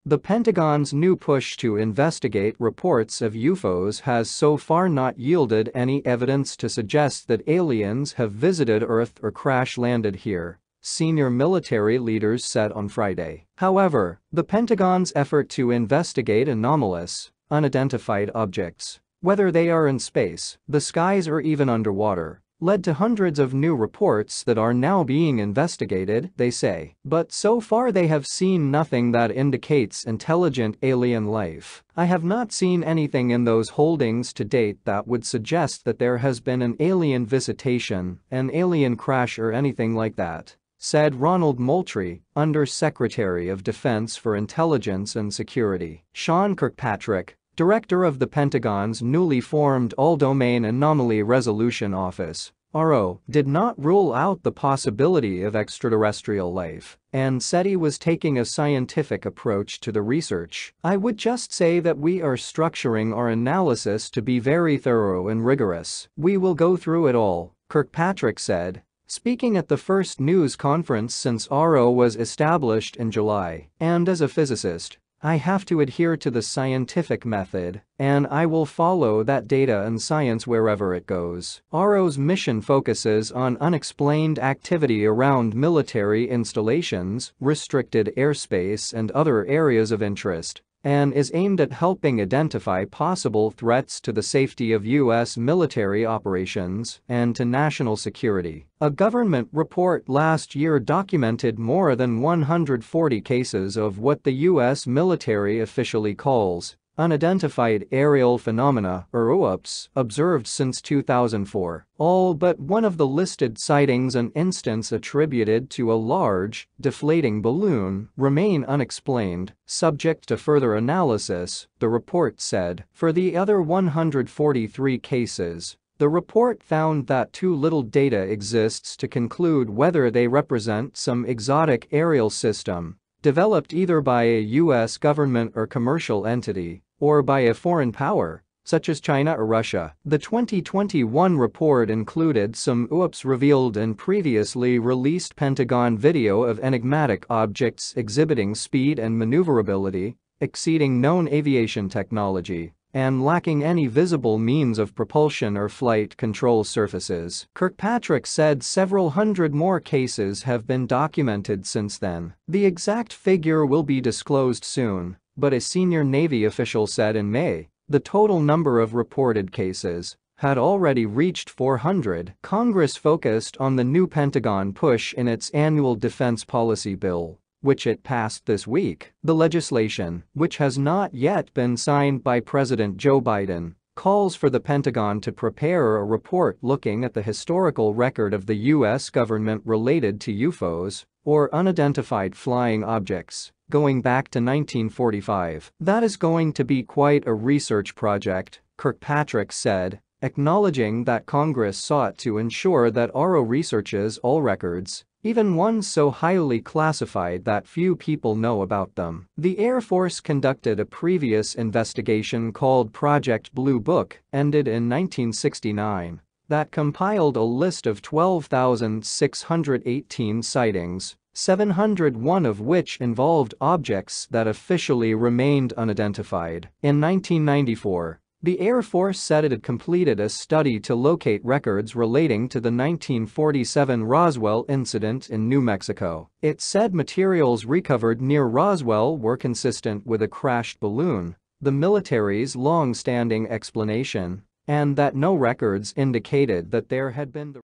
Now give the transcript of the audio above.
The Pentagon's new push to investigate reports of UFOs has so far not yielded any evidence to suggest that aliens have visited Earth or crash-landed here, senior military leaders said on Friday. However, the Pentagon's effort to investigate anomalous, unidentified objects, whether they are in space, the skies or even underwater, led to hundreds of new reports that are now being investigated, they say. But so far they have seen nothing that indicates intelligent alien life. I have not seen anything in those holdings to date that would suggest that there has been an alien visitation, an alien crash or anything like that, said Ronald Moultrie, Under Secretary of Defense for Intelligence and Security. Sean Kirkpatrick, Director of the Pentagon's newly formed All-Domain Anomaly Resolution Office, ARO, did not rule out the possibility of extraterrestrial life and said he was taking a scientific approach to the research. I would just say that we are structuring our analysis to be very thorough and rigorous. We will go through it all, Kirkpatrick said, speaking at the first news conference since ARO was established in July. And as a physicist, I have to adhere to the scientific method, and I will follow that data and science wherever it goes. ARO's mission focuses on unexplained activity around military installations, restricted airspace and other areas of interest, and is aimed at helping identify possible threats to the safety of U.S. military operations and to national security. A government report last year documented more than 140 cases of what the U.S. military officially calls unidentified aerial phenomena, or UAPs, observed since 2004. All but one of the listed sightings, an instance attributed to a large, deflating balloon, remain unexplained, subject to further analysis, the report said. For the other 143 cases, the report found that too little data exists to conclude whether they represent some exotic aerial system developed either by a U.S. government or commercial entity, or by a foreign power, such as China or Russia. The 2021 report included some UAPs revealed in previously released Pentagon video of enigmatic objects exhibiting speed and maneuverability, exceeding known aviation technology, and lacking any visible means of propulsion or flight control surfaces. Kirkpatrick said several hundred more cases have been documented since then. The exact figure will be disclosed soon, but a senior Navy official said in May the total number of reported cases had already reached 400. Congress focused on the new Pentagon push in its annual defense policy bill, which it passed this week. The legislation, which has not yet been signed by President Joe Biden, calls for the Pentagon to prepare a report looking at the historical record of the U.S. government related to UFOs, or unidentified flying objects, going back to 1945. That is going to be quite a research project, Kirkpatrick said, acknowledging that Congress sought to ensure that ARO researches all records, even ones so highly classified that few people know about them. The Air Force conducted a previous investigation called Project Blue Book, ended in 1969, that compiled a list of 12,618 sightings, 701 of which involved objects that officially remained unidentified. In 1994, the Air Force said it had completed a study to locate records relating to the 1947 Roswell incident in New Mexico. It said materials recovered near Roswell were consistent with a crashed balloon, the military's long-standing explanation, and that no records indicated that there had been the